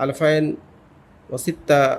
2006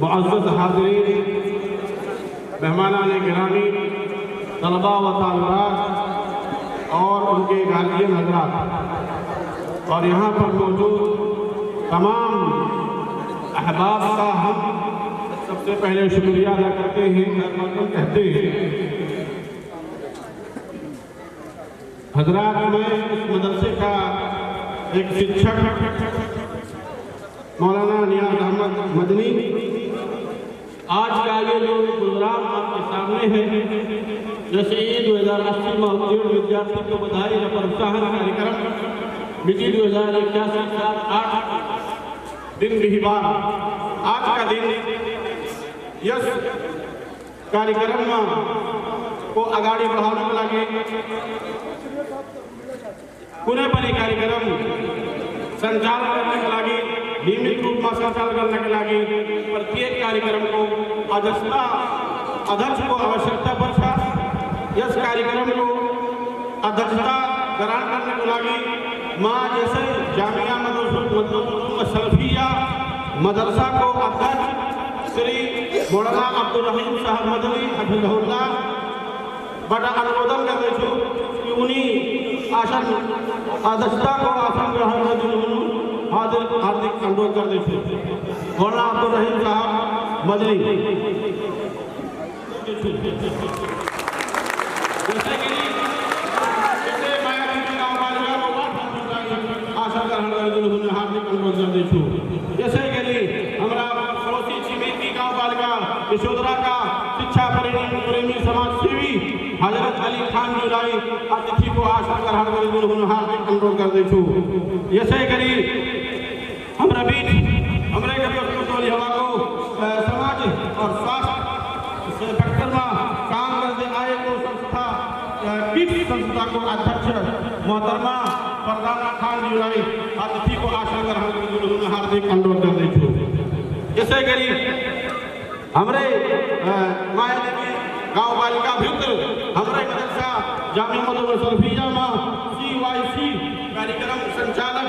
मुअज़्ज़ज़ हाज़िरीन, मेहमानान गिरामी, तलबा व तालिबात और उनके गार्जियन हज़रात और यहाँ पर मौजूद तमाम अहबाब का हम सबसे पहले शुक्रिया अदा करते हैं, कहते हैं। हज़रात, मैं इस मदरसे का एक शिक्षक मौलाना नियाज़ अहमद मदनी, आज का ये जो प्रोग्राम आपके सामने है, जैसे ईद 2080 मौजूद विद्यार्थी को बधाई व प्रोत्साहन कार्यक्रम मिति 2081 7-8 दिन बिहिबार, आज का दिन यस कार्यक्रम को आगाड़ी बढ़ाने के लगे पुणे पर कार्यक्रम संचालन करने के लगे नियमित रूप में संचालन करने के लगे प्रत्येक कार्यक्रम को अध्यक्ष को आवश्यकता पड़ता यस कार्यक्रम को अध्यक्षता ग्रहण करने को लगे माँ जैसे जामिया मदरसा सलफिया मदरसा को अध्यक्ष श्री मौलाना अब्दुल रहीम साहब मदनी हफिज़हुल्लाह बड़ा अनुमोदन करते छो कि उन्हीं आसन अध्यक्षता को आसन ग्रहण करते हार्दिक अनुरोध करते छो मौलाना अब्दुल रहीम साहब मदनी। जैसे कि आसन ग्रहण करते हार्दिक अनुरोध करते छो। जैसे कि हमारा पड़ोसी छिमेकी गाँव पालिका यशोधरा का शिक्षा प्रेमी समाज सेवी हजरत अली खान जुलाई अतिथि को आसन ग्रहण करते हार्दिक अनुरोध करते छो। जैसे करी हमारा बीच हमारे हवा को समाज और स्वास्थ्य सेक्टर में काम करते आए को संस्था किस संस्था को अध्यक्ष मोहतरमा प्रधान खान जुलाई अतिथि को आसन ग्रहण करते हार्दिक अनुरोध करते छो। जैसे करी हमारे माया देवी गाँव पालिका भित्र हमारे मदरसा जामिया मदरसा सलफिया में CYC कार्यक्रम संचालक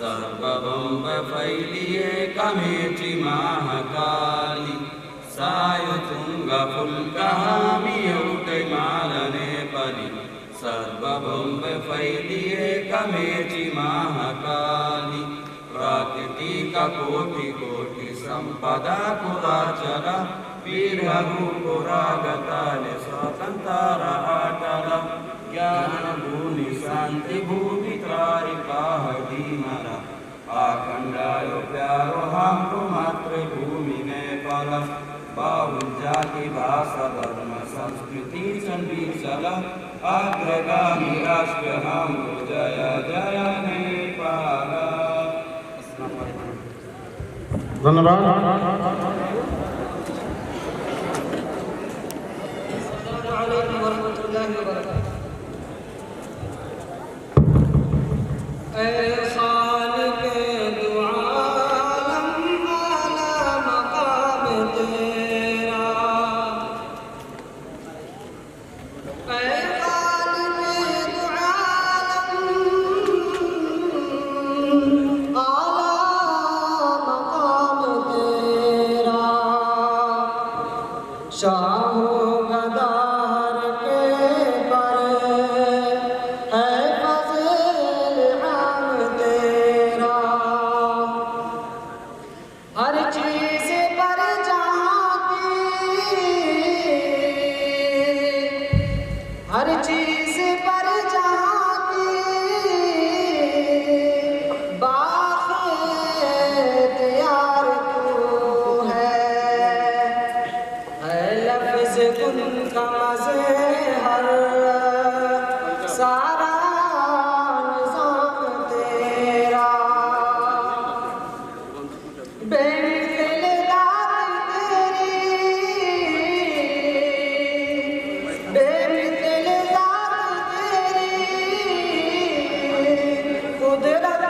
सर्वं फैलिए कमेटी महाकाली सायुतुंग फुल्कामियौटे मालने परि सर्वं फैलिए कमेटी महाकाली प्राकृतिक कोटि कोटि संपदा पुराचल वीरहु पुरागताले स्वतंत्र अटल ज्ञान भूमि शांति भूमि त्रारिकाहदी मरा आखंडायो प्यारो हमरो मातृभूमि में पल बाहुल जाति भाषा धर्म संस्कृति संविचल अग्रगामी राष्ट्र हमरो जय जय नेपाल। धन्यवाद। शाहो गदार के पर है फज़ल हम तेरा। हर चीज़ पर जहाँ की हर चीज़ पर जहाँ की बाख्तियार तू है लफ्ज़ उनका मज़े हर सारा निज़ाम तेरा। बेमिसल दात तेरी कुदरत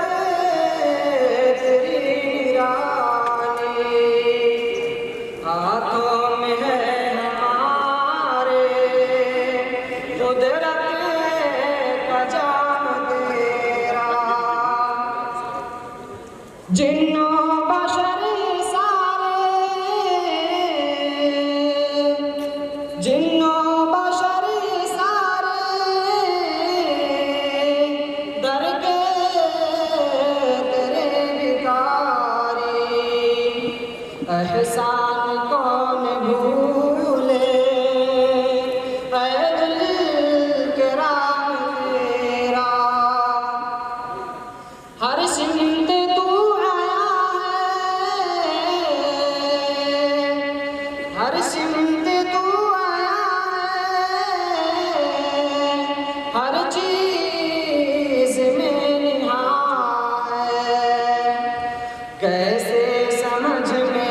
तेरी निराली। हाथों में है हमारे कुदरत का जाम तेरा। जिन्नो बशर सारे जिन्नो बशर सारे दर के तेरे भिखारी। एहसान कौन भूले ऐ दिल के राम तेरा। हर सिमत तू आया है हर सिमत तू आया है हर चीज़ में निहाय। कैसे समझ में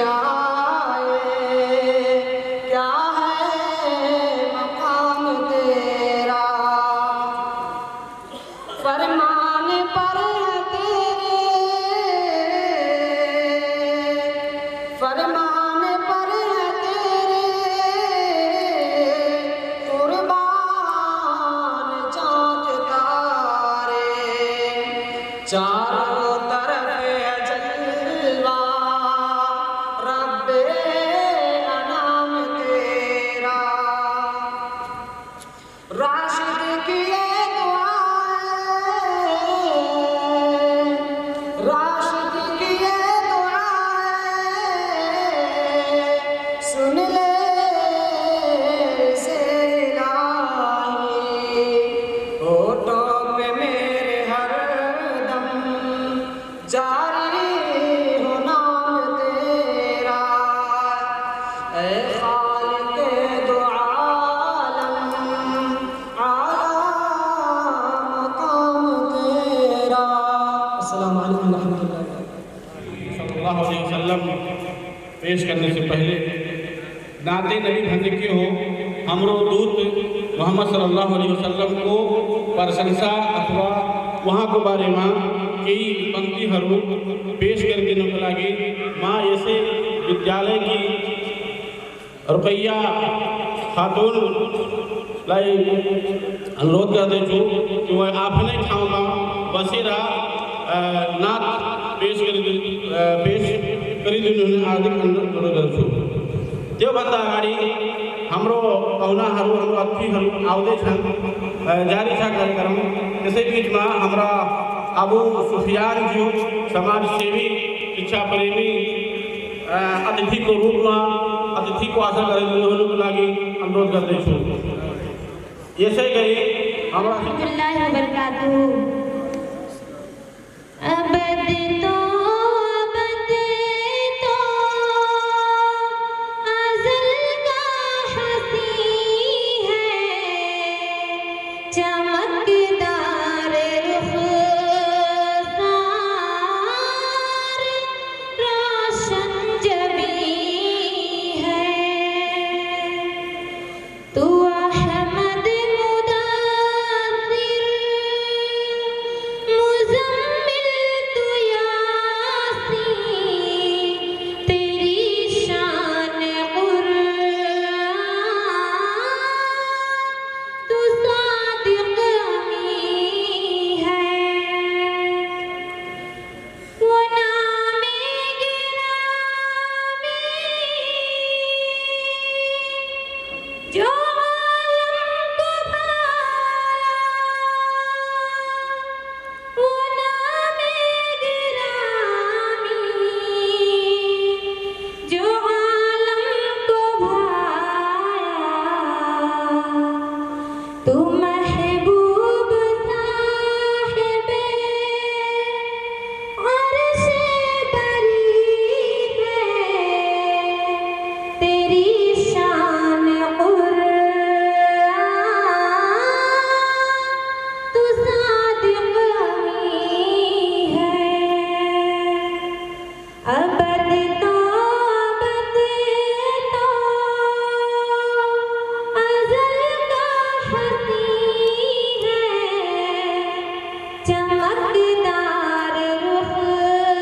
चारों तरफ है जलवा रब्बे अनाम तेरा। राशिद की ये दुआएं, राशिद की ये दुआएं सुन ले से इलाही। होठों पे मेरे हरदम जारी हो नाम तेरा। ऐ खालिक़े दो आलम आला मकाम तेरा। अस्सलामु अलैकुम रहमतुल्लाहि सल्लल्लाहु अलैहि वसल्लम पेश करने से पहले नाते नबी भंग के हो हमरो दूत मोहम्मद सल्लल्लाहु अलैहि वसल्लम को प्रशंसा अथवा वहाँ को बारे में कई पंक्ति हरू पेश कर देने को लगी। माँ ऐसे विद्यालय की रुपया खातून लाई अनुरोध करते छो कि वह आपने खाऊंगा बसेरा नात पेश करी दिनु हार्दिक अनुरोध गर्छु। त्योभन्दा अगाडि हाम्रो पाहुनाहरू हाम्रो अतिथिहरू आउँदैछन्, जारी छ कार्यक्रम। त्यसै बिचमा हाम्रा अबु सुफियानज्यू समाजसेवी शिक्षा प्रेमी अतिथिको रूपमा अतिथिको आशा गरिदिनुको लागि अनुरोध गर्दैछु। यसै गरी हाम्रा रहमतुल्लाहि व बरकातुहू। अबद तो अज़ल का हसी है, चमकदार रुख़सार रोशन जबी है। तू अहमद मुदासिर मुज़म्मिल तू यासीन, तेरी शान कुरान, तू सादिक़ अमीन है। वो नामे गिरामी जो आलम को भाया, वो नामे गिरामी जो आलम को भाया। तू महबूब साहिबे अर्श बरी है, तेरी शान कुरान, तू सादिक़ अमीन है। अबद तो अज़ल का हसी है, चमकदार रुख़सार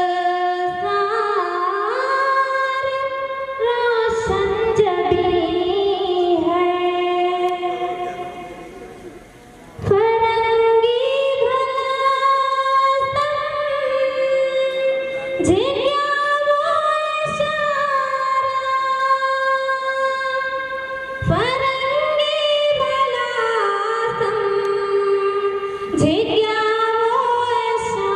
रोशन जबी है। फरंगी भला झिझिया वो इशारा, फरंगी भला झिझिया वो इशारा।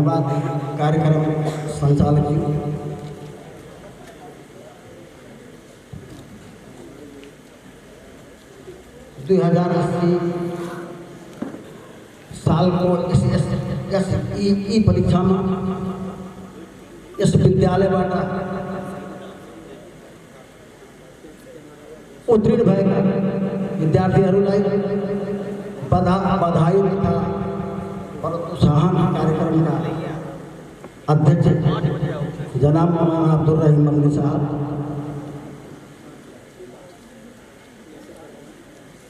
धन्यवाद कार्यक्रम संचालक जी। 2080 साल को SSE परीक्षा में इस विद्यालयबाट उत्तीर्ण भएका विद्यार्थीहरूलाई बधाई तथा प्रोत्साहन कार्यक्रमका अध्यक्ष जनाब मौलाना अब्दुल रहीम मदनी साहब,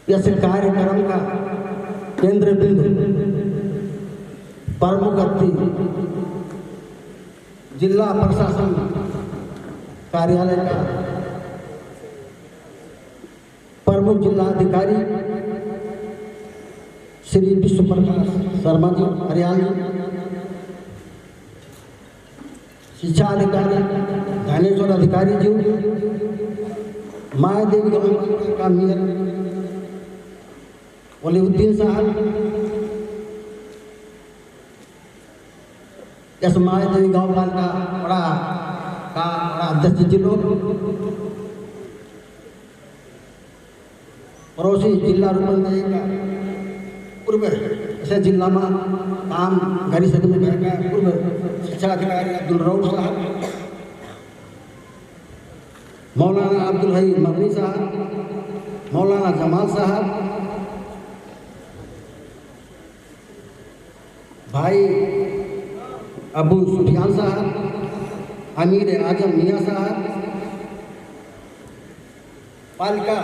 इस कार्यक्रम का केंद्र बिंदु प्रमुख अतिथि जिला प्रशासन कार्यालय का प्रमुख जिला अधिकारी श्री विश्व प्रकाश शर्मा जी हरियाल जी, शिक्षा अधिकारी ज्ञानेश्वर अधिकारी जी, माया देवी का मेयर वलीउद्दीन साहब, इस माया देवी गाँव पालिका बड़ा अध्यक्ष जी लोग, पड़ोसी जिला रूपंदेही का पूर्व ऐसे जिला में काम गरी सकने का पूर्व शिक्षा अधिकारी अब्दुल रऊफ साहब, मौलाना अब्दुल हई मदनी साहब, मौलाना जमाल साहब, भाई अबू सुफियान साहब, अमीर आजम मियाँ साहब, पालिका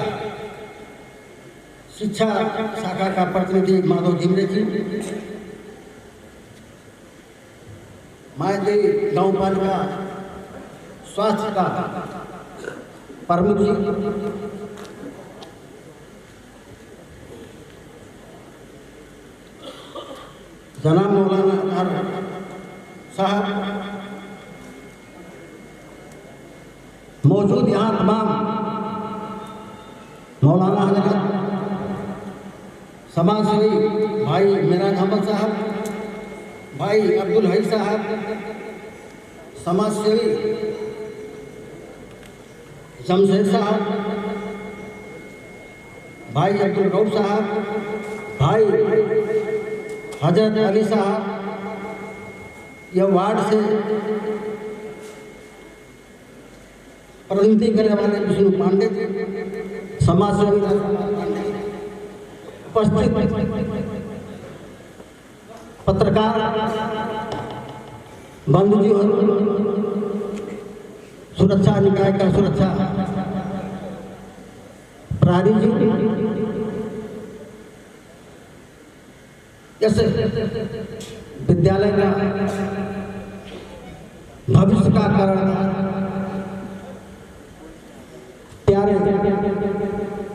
शिक्षा शाखा का प्रतिनिधि माधव धिमरे जी, मायादेवी गाँव पालिका स्वास्थ्य का प्रमुख जी, जनाब मौलाना साहब, मौजूद यहाँ तमाम मौलाना हजरत, समाज सेवी भाई मिराज अहमद साहब, भाई अब्दुल हई साहब, समाज सेवी जमशेद साहब, भाई अब्दुल रऊफ साहब, भाई हजरत अली साहब, यह वार्ड से प्रतिनिधि करने वाले विष्णु पांडे जी, समाज सेवी उपस्थित पत्रकार बंधु जी और सुरक्षा निकाय का सुरक्षा प्रहरी जी, इस विद्यालय का भविष्य का कारण प्यारे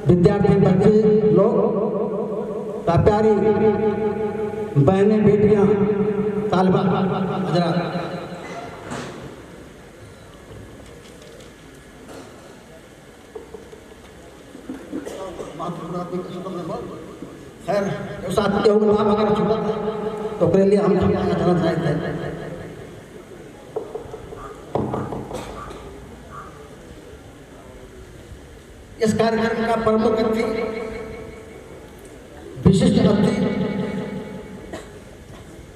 विद्यार्थी बच्चे लोग, प्यारी बहनें बेटियां, तालिबा हजरात, खैर साथी हो नाम अगर छुपा तो के लिए हम जाना चाहते हैं। इस कार्यक्रम का प्रमुख अतिथि विशिष्ट अतिथि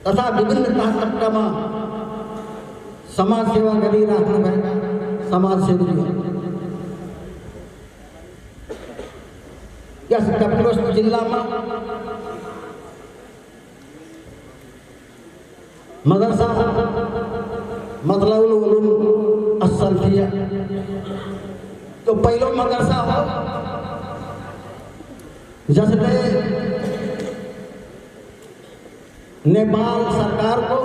तथा विभिन्न कार्यक्रम समाज सेवा करी रखने वाला समाज सेवी यस कपिलवस्तु जिला में मदरसा मतलबुल उलूम अस्सलफिया तो पहलो मदरसा हो जैसे नेपाल सरकार को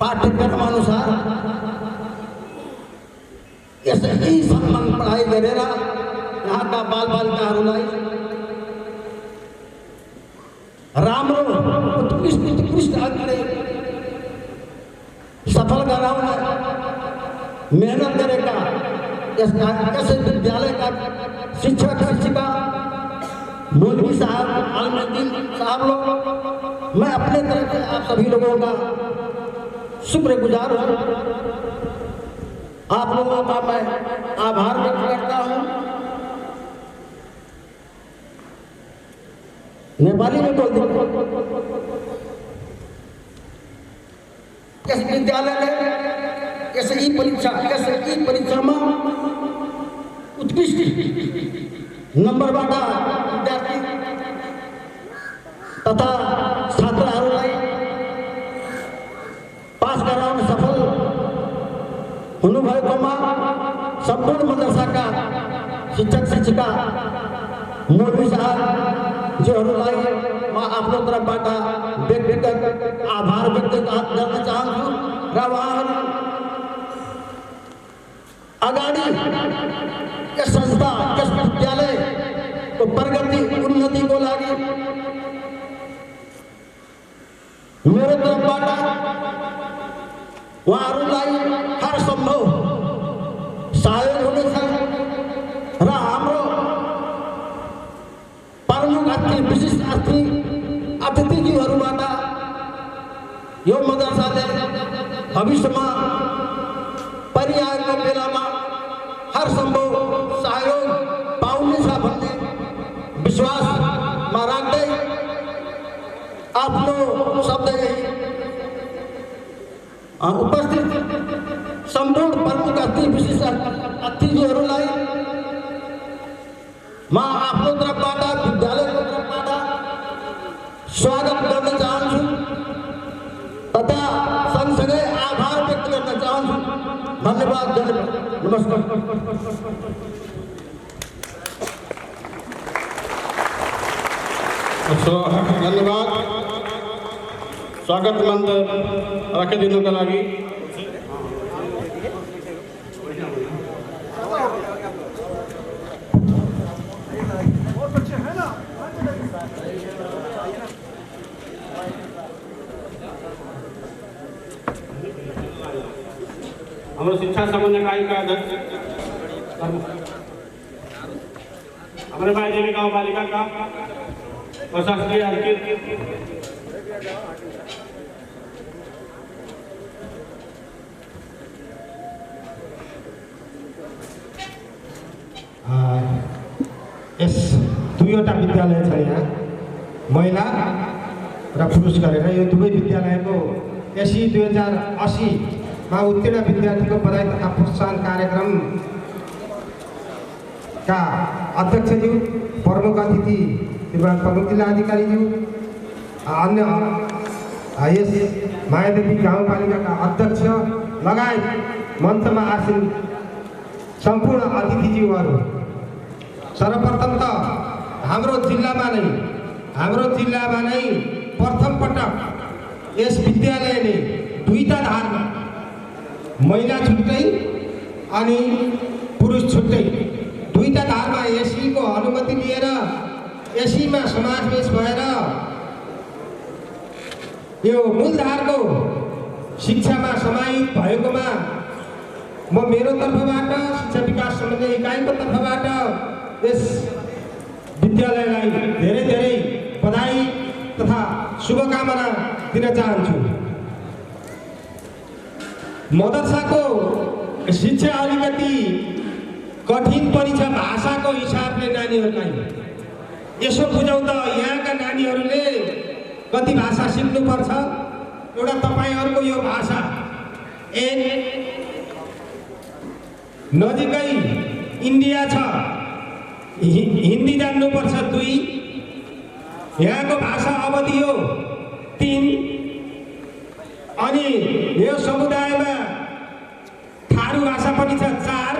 पाठ्यक्रम अनुसार ऐसे ही सम्मान पढ़ाई करेगा यहाँ का बाल बालिका रामरो उत्कृष्ट अग्रे सफल कराना मेहनत करेगा। इस विद्यालय का शिक्षक शिक्षिका मौलवी साहब, आलमुद्दीन साहब लोग, मैं अपने तरफ से आप सभी लोगों का शुक्रगुजार हूँ। आप लोगों का मैं आभार व्यक्त करता हूँ। नेपाली में बोल दूँ, यस विद्यालयले यसै परीक्षामा उत्कृष्ट नम्बरबाट विद्यार्थी तथा छात्रहरूलाई पास गराउन सफल हुनुभएकोमा सम्पूर्ण मदरसाका शिक्षक शिक्षिका मौलवी साहबजीहरूलाई म आफ्नो तर्फबाट व्यक्तिगत आभार व्यक्त गर्न चाहन्छु र उहाँहरू अगाडि यस संस्था, यस विद्यालयको प्रगति उन्नतिको लागि मेरो तर्फबाट उहाँहरूलाई हर सम्भव सहयोग हुनेछ र हाम्रो प्रमुख विशिष्ट अतिथिज्यूहरूबाट यो मदरसाले भविष्यमा परिआएको बेलामा हर सम्भव सहयोग पाउनेछ भन्ने विश्वासमा राख्दै आफ्नो शब्द उपस्थित सम्पूर्ण प्रमुख विशिष्ट अतिथिज्यूहरूलाई म आफ्नो तर्फबाट विद्यालयको तर्फबाट स्वागत गर्न चाहन्छु तथा सँगसँगै आभार व्यक्त गर्न चाहन्छु। धन्यवाद। नमस्कार। धन्यवाद। स्वागत मन्त्र राखिदिनुका लागि हाम्रो शिक्षा समन्वय इकाइका अध्यक्ष हमारे भाई देवी गाउँपालिका का प्रशासकीय अधिकृत यस दुईवटा विद्यालय छ यहाँ, महिला र पुरुष गरेर। यो दुवै विद्यालयको एसई 2080मा उत्तीर्ण विद्यार्थीको बधाई तथा प्रोत्साहन कार्यक्रमका अध्यक्षज्यू, प्रमुख अतिथि प्रमुख जिल्ला अधिकारीज्यू, अन्य यस मायादेवी गाउँपालिकाका अध्यक्ष लगायत मञ्चमा आसीन सम्पूर्ण अतिथिज्यूहरू, सर्वप्रथम त हाम्रो जिल्लामा नै प्रथम पटक यस विद्यालयले दुईटा धारमा, महिला छुट्टै अनि पुरुष छुट्टै, दुईटा धारमा एसईको अनुमति लिएर एसईमा समावेश भएर यो मूलधारको शिक्षामा समाहित भएकोमा म मेरो तर्फबाट, शिक्षा विकास समन्वय इकाइको तर्फबाट यस विद्यालयलाई धेरै धेरै बधाई तथा शुभकामना दिन चाहन्छु। मदरसाको शिक्षा अलिकति कठिन पनि छ भाषाको हिसाबले नानीहरूलाई। यसो बुझौँ त यहाँका नानीहरूले कति भाषा सिक्नुपर्छ। एउटा तपाईँहरूको यो भाषा नजिकै इन्डिया छ, हिन्दी जान्नुपर्छ 2, यहाँको भाषा अवधि हो 3, अनि यो समुदायमा थारू भाषा पनि छ 4,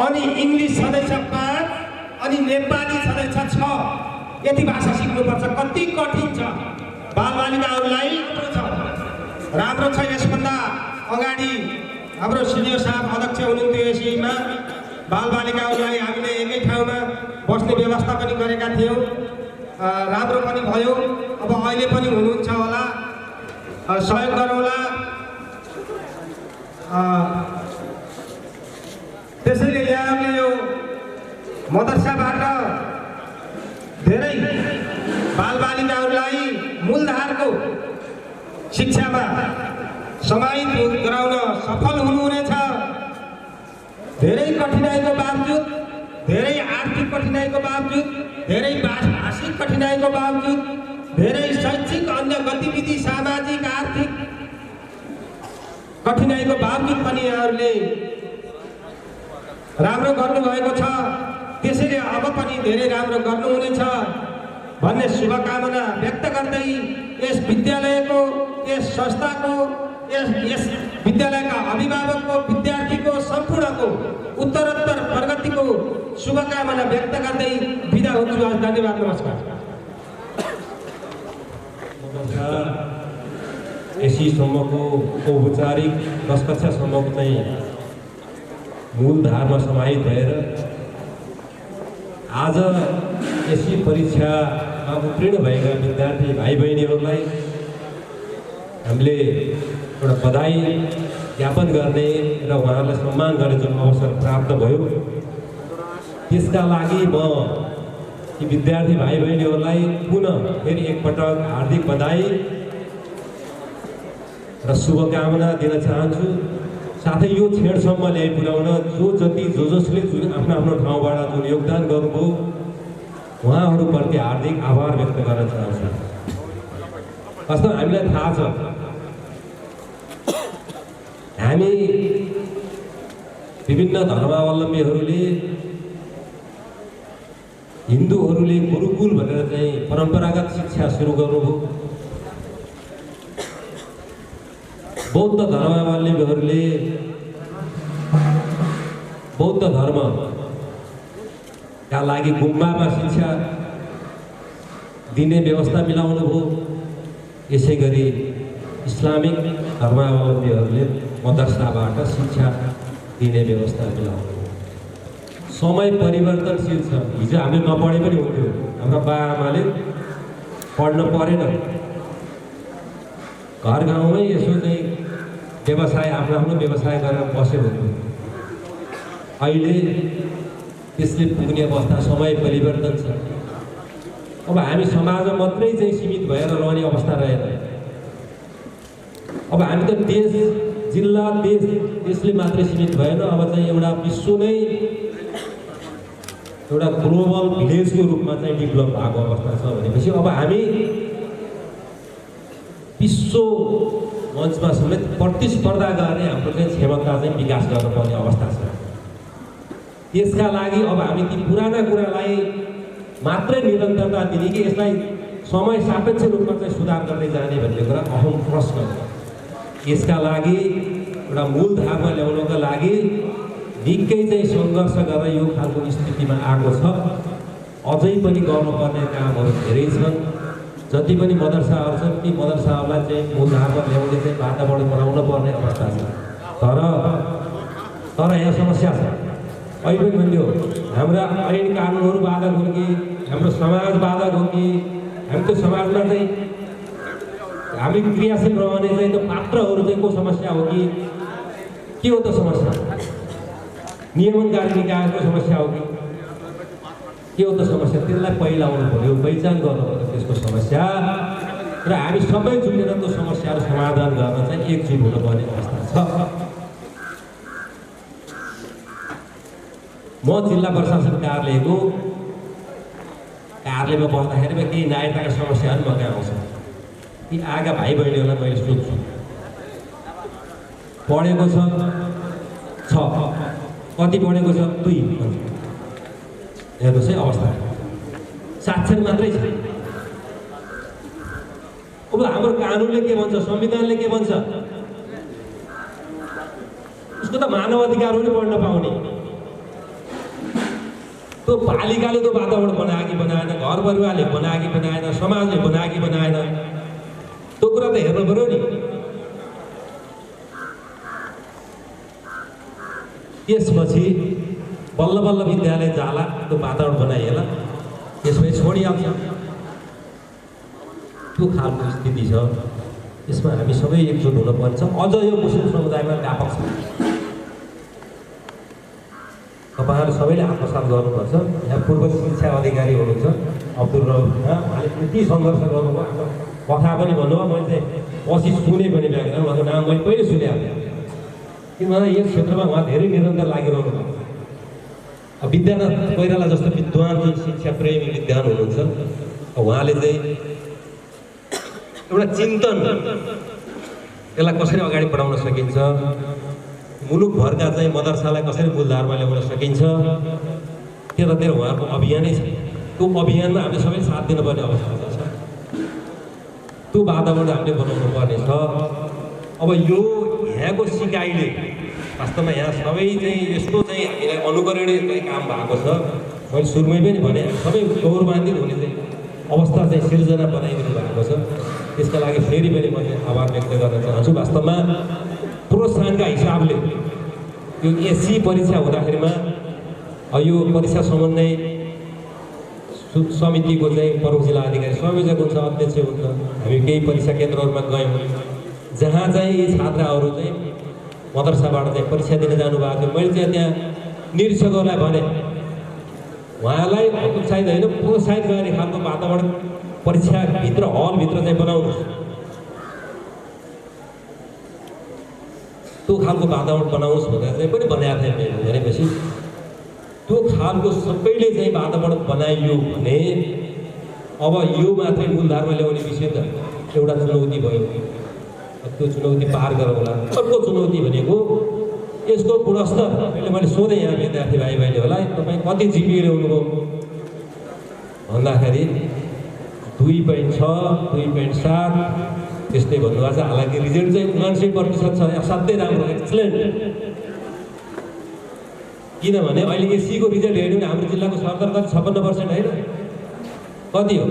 अनि इङ्ग्लिस छँदैछ 5, अनि नेपाली छँदैछ 6। यति भाषा सिक्नुपर्छ। कति कठिन छ बालबालिकाहरूलाई। राम्रो छ। यसभन्दा अगाडि हाम्रो सिनियर साहब अध्यक्ष हुनुहुन्थ्यो एसईमा। बालबालिकाहरूलाई हामीले एकै ठाउँमा बस्ने व्यवस्था पनि गरेका थियौँ, राम्रो पनि भयो। अब अहिले पनि हुनुहुन्छ होला, सहयोग गरौँला। त्यसैले यहाँले यो मदरसाबाट समाहित गराउन सफल हुनुहुनेछ। धेरै कठिनाइको बावजुद, धेरै आर्थिक कठिनाइको बावजुद, धेरै भाषिक कठिनाइको बावजुद, धेरै शैक्षिक अन्य गतिविधि सामाजिक आर्थिक कठिनाइको बावजुद पनि यहाँहरूले राम्रो गर्नुभएको छ। त्यसैले अब पनि धेरै राम्रो गर्नुहुनेछ भन्ने शुभकामना व्यक्त गर्दै यस विद्यालयको, यस संस्थाको, यस विद्यालयका अभिभावकको, विद्यार्थीको सम्पूर्णको उत्तरोत्तर प्रगतिको शुभकामना व्यक्त गर्दै बिदा हुन्छु। आज धन्यवाद, नमस्कार। एसीसम्मको औपचारिक 10 कक्षासम्मको चाहिँ मूलधारमा समाहित भएर आज एसी परीक्षामा उत्तीर्ण भएका विद्यार्थी भाइ बहिनीहरूलाई हामीले एउटा बधाई ज्ञापन गर्ने र उहाँहरूलाई सम्मान गर्ने जुन अवसर प्राप्त भयो, त्यसका लागि म यी विद्यार्थी भाइ बहिनीहरूलाई पुनः फेरि एकपटक हार्दिक बधाई र शुभकामना दिन चाहन्छु। साथै यो क्षणसम्म ल्याइपुर्याउन जसले जुन आफ्नो ठाउँबाट जुन योगदान गर्नुभयो उहाँहरूप्रति हार्दिक आभार व्यक्त गर्न चाहन्छु। वास्तवमा हामीलाई थाहा छ, हामी विभिन्न धर्मावलम्बीहरूले, हिन्दूहरूले गुरुकुल भनेर चाहिँ परम्परागत शिक्षा सुरु गर्नुभयो। बौद्ध धर्मावलम्बीहरूले बौद्ध धर्मका लागि गुम्बामा शिक्षा दिने व्यवस्था मिलाउनु भयो। यसै गरी इस्लामिक धर्मावलम्बीहरूले मदरसाबाट शिक्षा दिने व्यवस्था मिलाउनु भयो। समय परिवर्तनशील छ। हिजो हामीले नपढे पनि हुन्थ्यो, हाम्रा बाआमाले पढ्न परेन, घर गाउँमै यसो चाहिँ व्यवसाय आफ्नो व्यवसाय गरेर बस्यो हुन्थ्यो। अहिले त्यसले पुग्ने अवस्था, समय परिवर्तन छ। अब हामी समाजमा मात्रै चाहिँ सीमित भएर रहने अवस्था रहेन। अब हामी त देश, जिल्ला, देशले मात्रै सीमित भएन। अब चाहिँ एउटा विश्व नै एउटा ग्लोबल भिलेजको रूपमा चाहिँ डेभलप भएको अवस्था छ भनेपछि अब हामी विश्व मञ्चमा समेत प्रतिस्पर्धा गर्ने हाम्रो चाहिँ क्षमता चाहिँ विकास गर्नुपर्ने अवस्था छ। त्यसका लागि अब हामी ती पुराना कुरालाई मात्रै निरन्तरता दिने कि यसलाई समय सापेक्ष रूपमा चाहिँ सुधार गर्दै जाने भन्ने कुरा अहम प्रश्न हो। यसका लागि एउटा मूलधारमा ल्याउनका लागि निकै चाहिँ सङ्घर्ष गरेर यो खालको स्थितिमा आएको छ। अझै पनि गर्नुपर्ने कामहरू धेरै छन्। जति पनि मदरसाहरू छन् ती मदरसाहरूलाई चाहिँ मूलधारमा ल्याउने चाहिँ वातावरण बनाउन पर्ने अवस्था छ। तर यहाँ समस्या छ। अहिले पनि भन्यो, हाम्रा ऐन कानुनहरू बाधक हुन् कि हाम्रो समाज बाधक हो कि हामी त्यो समाजमा चाहिँ हामी क्रियाशील रहने चाहिँ त्यो पात्रहरू चाहिँ को समस्या हो कि के हो त समस्या? नियमनकारी निकायको समस्या हो कि के हो त समस्या? त्यसलाई पहिला आउनु पर्यो, पहिचान गर्नु पर्यो त्यसको समस्या र हामी सबै जुटेर त्यो समस्याहरू समाधान गर्न चाहिँ एकजुट हुनुपर्ने अवस्था छ। म जिल्ला प्रशासन कार्यालयको कार्यालयमा बस्दाखेरि केही नागरिकताका समस्याहरू म कहाँ आउँछ। ती आएका भाइ बहिनीहरूलाई मैले सोध्छु, पढेको छ, कति पढेको छ? 2। हेर्नुहोस् है अवस्था, साक्षर मात्रै छ। अब हाम्रो कानुनले के भन्छ, संविधानले के भन्छ? उसको त मानव अधिकार पनि पढ्न पाउने। त्यो पालिकाले त्यो वातावरण बनायो कि बनाएन, घर परिवारले बनायो कि बनाएन, समाजले बनायो कि बनाएन, त्यो कुरा त हेर्नु पर्यो नि। त्यसपछि बल्ल बल्ल विद्यालय जाला, त्यो वातावरण बनाइएला, त्यसपछि छोडिहाल्छ। त्यो खालको स्थिति छ। यसमा हामी सबै एकजुट हुनुपर्छ। अझ यो मुस्लिम समुदायमा व्यापक छ। तपाईँहरू सबैले आत्मसात गर्नुपर्छ। यहाँ पूर्व शिक्षा अधिकारी हुनुहुन्छ अब्दुल रौफ, उहाँले यति सङ्घर्ष गर्नुभयो। आफ्नो कथा पनि भन्नुभयो। मैले चाहिँ पछि सुने पनि भएन, उहाँको नाम मैले पहिले सुनेको थिएँ। किनभने यस क्षेत्रमा उहाँ धेरै निरन्तर लागिरहनु भएको छ। विद्यानाथ कोइराला जस्तो विद्वान जुन शिक्षा प्रेमी विद्वान हुनुहुन्छ, उहाँले चाहिँ एउटा चिन्तन यसलाई कसरी अगाडि बढाउन सकिन्छ, मुलुकभरका चाहिँ मदरसालाई कसरी मूलधारमा ल्याउन सकिन्छ, त्यतातिर उहाँको अभियानै छ। त्यो अभियानमा हामीले सबैले साथ दिनुपर्ने अवस्था छ। त्यो वातावरण हामीले बनाउनु पर्ने छ। अब यो यहाँको सिकाइले वास्तवमा यहाँ सबै चाहिँ यस्तो चाहिँ हामीलाई अनुकरणीय चाहिँ काम भएको छ। मैले सुरुमै पनि भने सबै गौरवान्वित हुने चाहिँ अवस्था चाहिँ सिर्जना बनाइदिनु भएको छ। त्यसका लागि फेरि पनि मैले आभार व्यक्त गर्न चाहन्छु। वास्तवमा प्रोत्साहनका हिसाबले यो एससी परीक्षा हुँदाखेरिमा यो परीक्षा समन्वय समितिको चाहिँ प्रमुख जिल्ला अधिकारी संयोजक हुन्छ, अध्यक्ष हुन्छ। हामी केही परीक्षा केन्द्रहरूमा गयौँ जहाँ चाहिँ यी छात्राहरू चाहिँ मदरसाबाट चाहिँ परीक्षा दिन जानुभएको थियो। मैले चाहिँ त्यहाँ निरीक्षकहरूलाई भने उहाँलाई हतोत्साहित होइन, प्रोत्साहित गर्ने खालको वातावरण परीक्षाभित्र हलभित्र चाहिँ बनाउनुहोस्। त्यो खालको वातावरण बनाउनुहोस् भनेर चाहिँ पनि भनेको थिएँ मैले। भनेपछि त्यो खालको सबैले चाहिँ वातावरण बनाइयो भने अब यो मात्रै मूलधारमा ल्याउने विषय त एउटा चुनौती भयो। त्यो चुनौती पार गरौँला। अर्को चुनौती भनेको यसको गुणस्तर। मैले सोधेँ यहाँ विद्यार्थी भाइ बहिनी होला, तपाईँ कति जिपिए ल्याउनुभयो भन्दाखेरि 2.6, 2.7 त्यस्तै भन्नुभएको छ। हालाकि रिजल्ट चाहिँ 99% छ, असाध्यै राम्रो, एक्सलेन्ट। किनभने अहिले एससीको रिजल्ट हेर्यो भने हाम्रो जिल्लाको सरदर कति 56% होइन, कति हो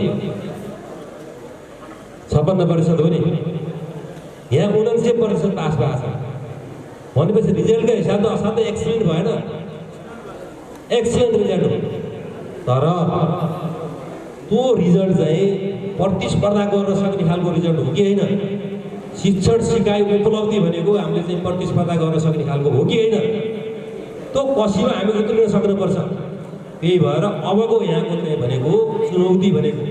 56% हो नि। यहाँ 99% पास भएको छ भनेपछि रिजल्टको हिसाबमा असाध्यै एक्सिलेन्ट भएन, एक्सिलेन्ट रिजल्ट हो। तर त्यो रिजल्ट चाहिँ प्रतिस्पर्धा गर्न सक्ने खालको रिजल्ट हो कि होइन? शिक्षण सिकाइ उपलब्धि भनेको हामीले चाहिँ प्रतिस्पर्धा गर्न सक्ने खालको हो कि होइन? त्यो कसीमा हामी उत्रिन सक्नुपर्छ। त्यही भएर अबको यहाँको चाहिँ भनेको चुनौती भनेको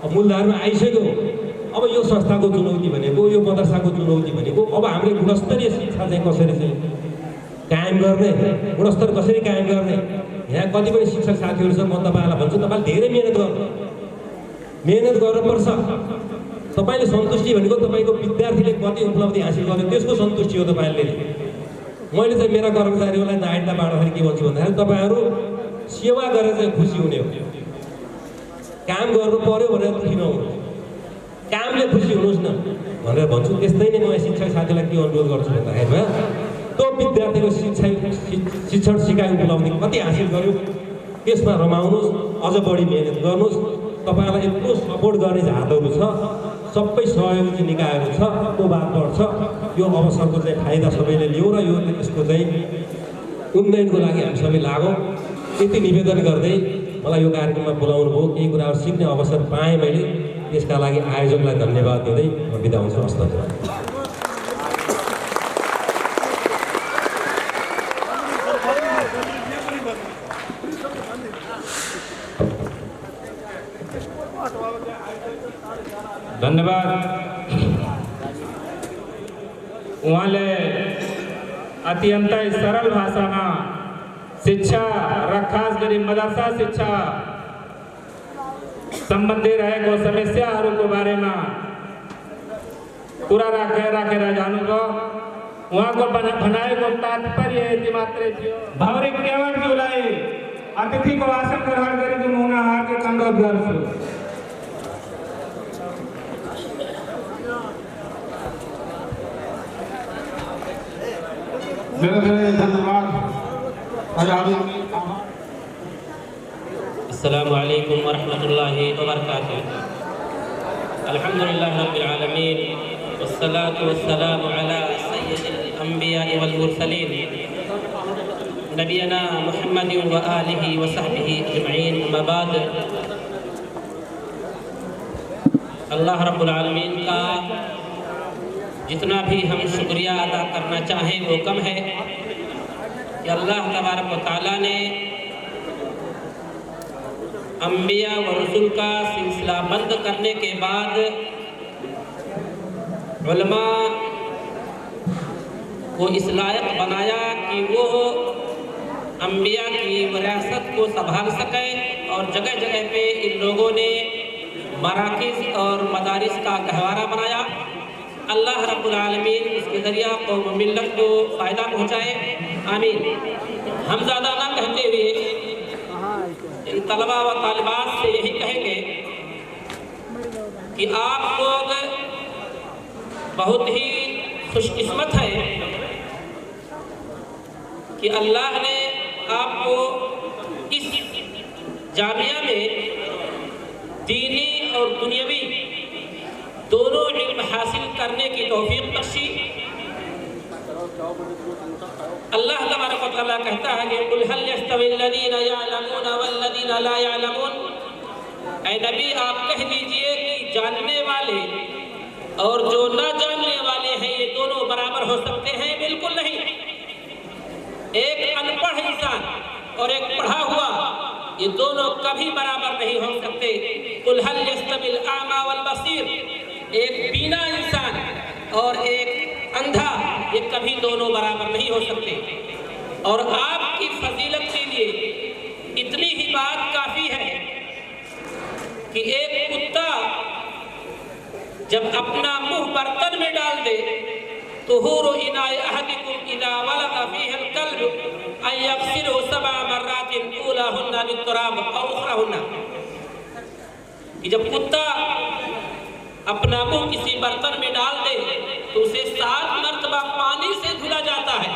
अब मूलधारमा आइसक्यो। अब यो संस्थाको चुनौती भनेको, यो मदरसाको चुनौती भनेको अब हामीले गुणस्तरीय शिक्षा चाहिँ कसरी चाहिँ कायम गर्ने, गुणस्तर कसरी कायम गर्ने। यहाँ कति पनि शिक्षक साथीहरू छ, म तपाईँलाई भन्छु तपाईँले धेरै मेहनत गर्नुपर्छ। तपाईँले सन्तुष्टि भनेको तपाईँको विद्यार्थीले कति उपलब्धि हासिल गर्यो त्यसको सन्तुष्टि हो तपाईँले। मैले चाहिँ मेरा कर्मचारीहरूलाई नाइटमा बाँड्दाखेरि के भन्छु भन्दाखेरि तपाईँहरू सेवा गरेर चाहिँ खुसी हुने हो। काम गर्नु पर्यो भनेर दुखी नहुनु, कामले खुसी हुनुहोस् न भनेर भन्छु। त्यस्तै नै म शिक्षक साथीलाई के अनुरोध गर्छु भन्दाखेरिमा त्यो विद्यार्थीको शिक्षण सिकाइ उपलब्धि कति हासिल गर्यो त्यसमा रमाउनुहोस्, अझ बढी मेहनत गर्नुहोस्। तपाईँलाई यत्रो सपोर्ट गर्ने हातहरू छ, सबै सहयोगी निकायहरू छ, त्यो बाटोबाट छ। यो अवसरको चाहिँ फाइदा सबैले लिउँ र यो यसको चाहिँ उन्नयनको लागि हामी सबै लागौँ। यति निवेदन गर्दै मलाई यो कार्यक्रममा बोलाउनु भयो, केही कुराहरू सिक्ने अवसर पाएँ मैले। त्यसका लागि आयोजकलाई धन्यवाद दिँदै म बिदा हुन्छु। हस्त धन्यवाद। उहाँले अत्यन्तै सरल भाषामा शिक्षा र खास गरी मदरसा शिक्षा सम्बन्धी रहेको समस्याहरूको बारेमा कुरा राखेर जानुभयो। उहाँको भनाइको तात्पर्य यति मात्रै थियो। भावरिक केवटज्यूलाई अतिथिको आसन ग्रहण गरेको म हार्दिक अनुरोध गर्छु। धन्यवाद। अस्सलामु अलैकुम वरहमतुल्लाहि वबरकातुहू। अल्हम्दुलिल्लाहि रब्बिल आलमीन वस्सलातु वस्सलामु अला सय्यिदिल अंबिया वल मुरसलीन नबीना मुहम्मदिन व आलिहि व सहबिहि अजमईन। अम्मा बाद, अल्लाह रब्बुल आलमीन का जितना भी हम शुक्रिया अदा करना चाहें वो कम है कि अल्लाह तबारक व तआला ने अंबिया व रसूल का सिलसिला बंद करने के बाद उलमा को इस लायक बनाया कि वो अंबिया की विरासत को संभाल सकें, और जगह जगह पे इन लोगों ने मराकिज़ और मदारिस का गहवारा बनाया। अल्लाह रब्बुल आलमीन इसके ज़रिया कौम मिल्लत को फ़ायदा पहुँचाए, आमीन। हम ज़्यादा ना कहते हुए इन तलबा व तालिबात से यही कहेंगे कि आप लोग बहुत ही खुशकिस्मत हैं कि अल्लाह ने आपको इस जामिया में दीनी और दुनियावी दोनों इल्म हासिल करने की तौफीक बख्शी। अल्लाह तबारक व तआला कहता है कि कुल हल यस्तविल्लज़ीना यअलमून वल्लज़ीना ला यअलमून, ऐ नबी आप कह दीजिए कि जानने वाले और जो ना जानने वाले हैं ये दोनों बराबर हो सकते हैं? बिल्कुल नहीं। एक अनपढ़ इंसान और एक पढ़ा हुआ, ये दोनों कभी बराबर नहीं हो सकते। कुल हल यस्तविल आमा वल बसीर, एक बीना इंसान और एक अंधा, ये कभी दोनों बराबर नहीं हो सकते। और आपकी फजीलत के लिए इतनी ही बात काफ़ी है कि एक कुत्ता जब अपना मुंह बर्तन में डाल दे तो हुरु इनाय अहदिकुम इदा वलगा फीहिल कल्ब अन यग़सिलहु सबअ मर्रातिन ऊलाहुन्ना बित्तुराब औ उखराहुन्ना, कि जब कुत्ता अपना मुंह किसी बर्तन में डाल दे तो उसे 7 मर्तबा पानी से धुला जाता है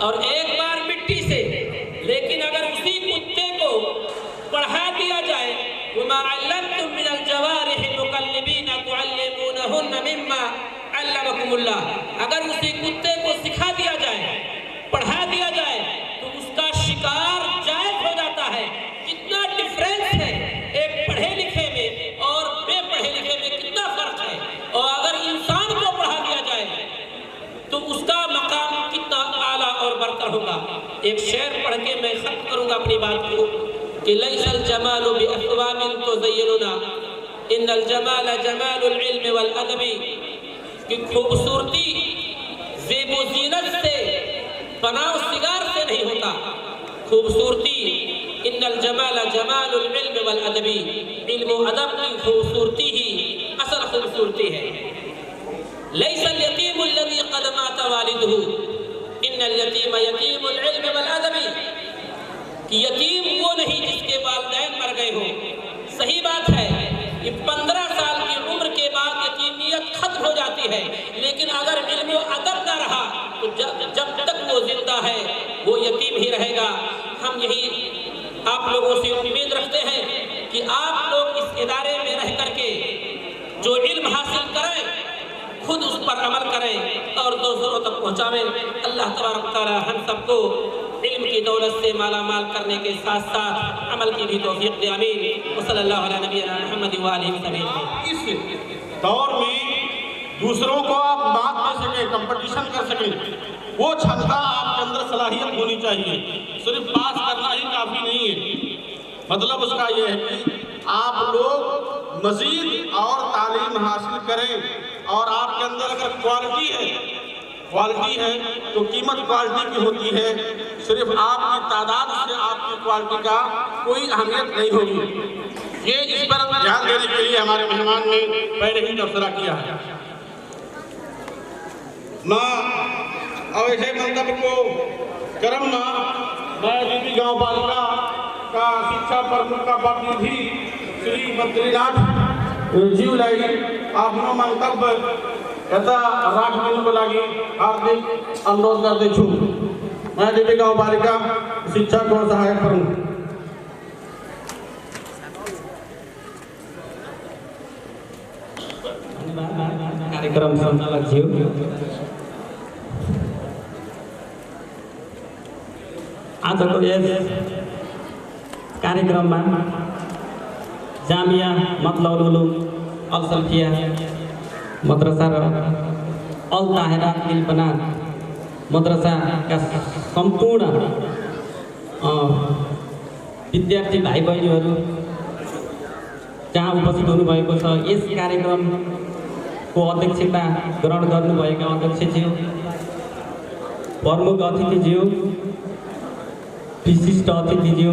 और एक बार मिट्टी से। लेकिन अगर उसी कुत्ते को पढ़ा दिया जाए, वमा अल्लमतुम मिनल जवारिहि मुकल्लिबीना तुअल्लिमूनहुन्ना मिम्मा अल्लमकुमुल्लाह, अगर उसी कुत्ते को सिखा दिया जाए, पढ़ा दिया जाए तो उसका शिकार जायज हो जाता है। कितना डिफरेंस है एक पढ़े लिखे में और बेपढ़े लिखे में, कितना फर्क है। और अगर इंसान को पढ़ा दिया जाए तो उसका मकाम कितना आला और बरतर होगा। एक शेर पढ़ के मैं खत्म करूंगा अपनी बात को कि लैसल जमालु बिअस्वाबिन तुज़य्यिनुना इन्नल जमाल जमालुल इल्म वल अदबी, कि खूबसूरती ज़ेब व ज़ीनत से, बनाव सिगार से नहीं होता। खूबसूरती इन्नल जमाल जमालुल इल्म वल अदबी, इल्म व अदब की खूबसूरती ही असल खूबसूरती है। लैसल यतीमुल लज़ी क़द मात वालिदुहु इन्नल यतीम यतीमुल इल्म वल अदबी, कि यतीम वो नहीं जिसके वालिदैन मर गए हों। सही बात है कि 15 साल की उम्र के बाद यतीमियत खत्म हो जाती है, लेकिन अगर इल्म व अदब ना रहा तो जब तक वो जिंदा है वो यतीम ही रहेगा। हम यही आप लोगों से उम्मीद रखते हैं कि आप लोग इस इदारे में रह करके जो इल्म हासिल करें खुद उस पर अमल करें और दूसरों तक पहुँचावें। अल्लाह तबारक व तआला हम सबको इल्म की दौलत से माला माल करने के साथ साथ अमल की भी तौफीक दे, आमीन। वसल्लल्लाहु अला नबिय्यिना मुहम्मद व आलिहि वसल्लम। इस दौर में दूसरों को आप बात कर सकें, कंपटीशन कर सकें, वो क्षमता आपके अंदर सलाहियत होनी चाहिए। सिर्फ पास करना ही काफ़ी नहीं है। मतलब उसका ये है कि आप लोग मज़ीद और तालीम हासिल करें, और आपके अंदर अगर क्वालिटी है तो कीमत क्वालिटी की होती है। सिर्फ आपकी तादाद से आपकी क्वालिटी का कोई अहमियत नहीं होगी। ये इस पर ध्यान देने के लिए हमारे मेहमान ने पहले ही तबसरा किया है। माँ अवैध मंतब को करम माँ मैं बीबी गाँव पालिका का शिक्षा प्रमुख का प्रतिनिधि श्री बद्रीनाथ जीवलाई आपनो मंतव्य यथा राखने को लगी हार्दिक अनुरोध करते छू। मैं बीबी गाँव पालिका शिक्षा को सहायक प्रमुख। कार्यक्रम संचालक ज्यू, आजको यस कार्यक्रममा जामिया मतलबुल उलूम अल सल्फिया मद्रसा र अल ताहिरा बिल बनात मद्रसाका सम्पूर्ण विद्यार्थी भाइ बहिनीहरू जहाँ उपस्थित हुनुभएको छ। यस कार्यक्रम को अध्यक्षता ग्रहण गर्नुभएका अध्यक्षज्यू, प्रमुख अतिथिज्यू, विशिष्ट अतिथिज्यू,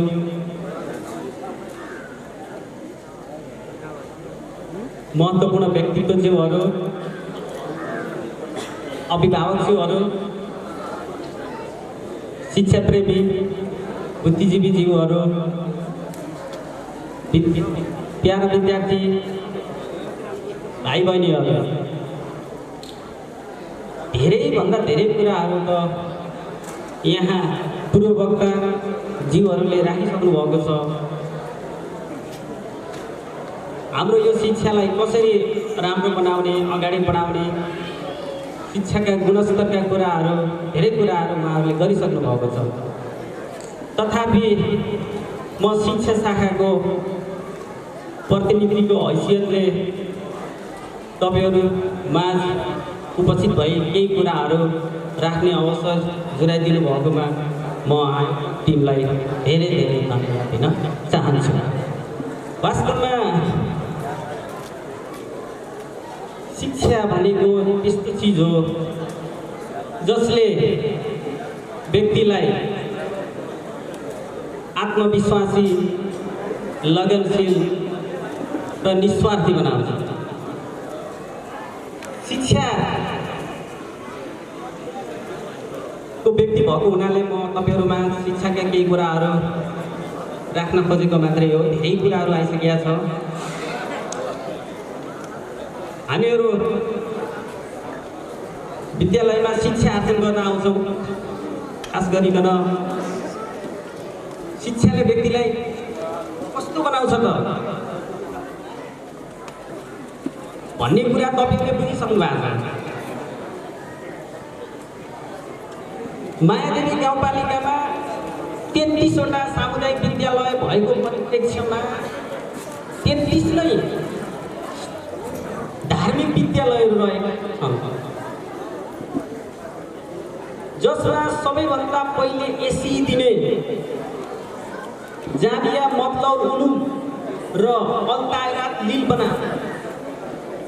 महत्त्वपूर्ण व्यक्तित्वज्यूहरू, अभिभावकज्यूहरू, शिक्षाप्रेमी बुद्धिजीवीज्यूहरू, प्यारा विद्यार्थी भाइ बहिनीहरू, धेरैभन्दा धेरै कुराहरू त यहाँ पूर्ववक्ता जीवहरूले राखिसक्नु भएको छ। हाम्रो यो शिक्षालाई कसरी राम्रो बनाउने, अगाडि बढाउने, शिक्षाका गुणस्तरका कुराहरू, धेरै कुराहरू उहाँहरूले गरिसक्नु भएको छ। तथापि म शिक्षा शाखाको प्रतिनिधिको हैसियतले तपाईँहरू माझ उपस्थित भई केही कुराहरू राख्ने अवसर जुराइदिनु भएकोमा म टिमलाई धेरै धेरै धन्यवाद दिन चाहन्छु। वास्तवमा शिक्षा भनेको त्यस्तो चिज हो जसले व्यक्तिलाई आत्मविश्वासी, लगनशील र निस्वार्थी बनाउँछ। शिक्षाको व्यक्ति भएको हुनाले म तपाईँहरूमा शिक्षाका केही कुराहरू राख्न खोजेको मात्रै हो। धेरै कुराहरू आइसकेका छ। हामीहरू विद्यालयमा शिक्षा आर्जन गर्न आउँछौँ। खास गरिकन शिक्षाले व्यक्तिलाई कस्तो बनाउँछ त भन्ने कुरा तपाईँले बुझिसक्नु भएको छ। मायादेवी गाउँपालिकामा 33वटा सामुदायिक विद्यालय भएको परिप्रेक्ष्यमा 33 नै धार्मिक विद्यालयहरू रहेका छन्, जसमा सबैभन्दा पहिले एसी दिने जामिया मतलौल उलुम र अल ताइरात लिलबना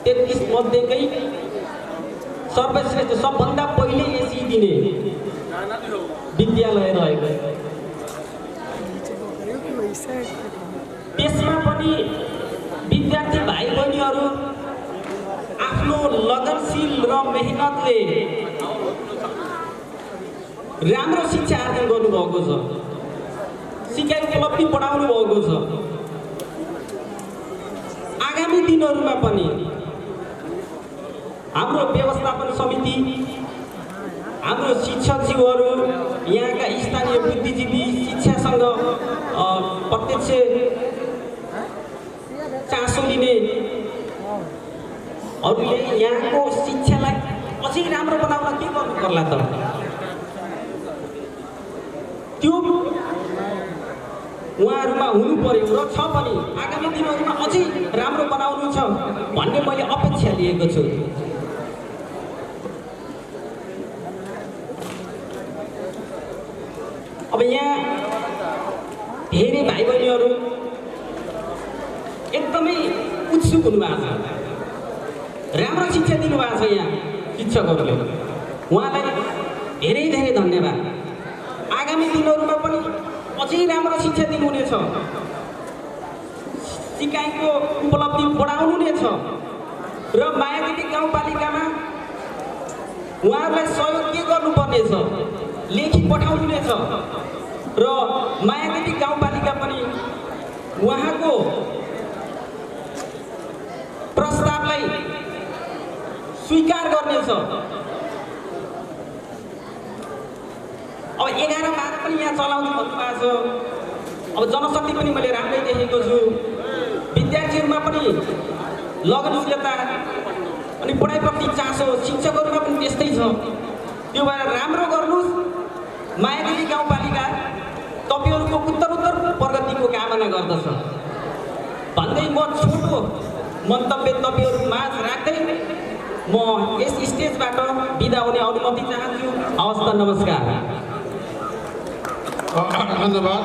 33 मध्येकै सर्वश्रेष्ठ, सबभन्दा पहिले एसी दिने विद्यालय रहेको। त्यसमा पनि विद्यार्थी भाइ बहिनीहरू आफ्नो लगनशील र मेहनतले राम्रो शिक्षा आर्जन गर्नुभएको छ, सिकाइ उपलब्धि बढाउनु भएको छ। आगामी दिनहरूमा पनि हाम्रो व्यवस्थापन समिति, हाम्रो शिक्षकज्यूहरू, यहाँका स्थानीय बुद्धिजीवी, शिक्षासँग प्रत्यक्ष चासो लिनेहरूले यहाँको शिक्षालाई अझै राम्रो बनाउन के गर्नु पर्ला त? त्यो उहाँहरूमा हुनु पर्यो र छ पनि। आगामी दिनहरूमा अझै राम्रो बनाउनु छ भन्ने मैले अपेक्षा लिएको छु। अब यहाँ धेरै भाइ बहिनीहरू एकदमै उत्सुक हुनुभएको छ, राम्रो शिक्षा दिनुभएको छ यहाँ शिक्षकहरूले। उहाँलाई धेरै धेरै धन्यवाद। आगामी दिनहरूमा पनि अझै राम्रो शिक्षा दिनुहुनेछ, सिकाइको उपलब्धि बढाउनुहुनेछ र मायादेवी गाउँपालिकामा उहाँहरूलाई सहयोग के गर्नुपर्नेछ लेखी पठाउनुहुनेछ र मायादेवी गाउँपालिका पनि उहाँको प्रस्तावलाई स्वीकार गर्नेछ। अब 11 बार पनि यहाँ चलाउनु भन्नुभएको छ। अब जनशक्ति पनि मैले राम्रै देखेको छु, विद्यार्थीहरूमा पनि लगनशीलता अनि पढाइप्रति चासो, शिक्षकहरूमा पनि त्यस्तै छ। त्यो भएर राम्रो गर्नुहोस्। मायादेवी गाउँपालिका तपाईँहरूको उत्तरोत्तर प्रगतिको कामना गर्दछ भन्दै म छोटो मन्तव्य तपाईँहरू माझ राख्दै म यस स्टेजबाट बिदा हुने अनुमति चाहन्छु। हवस् त, नमस्कार। धन्यवाद।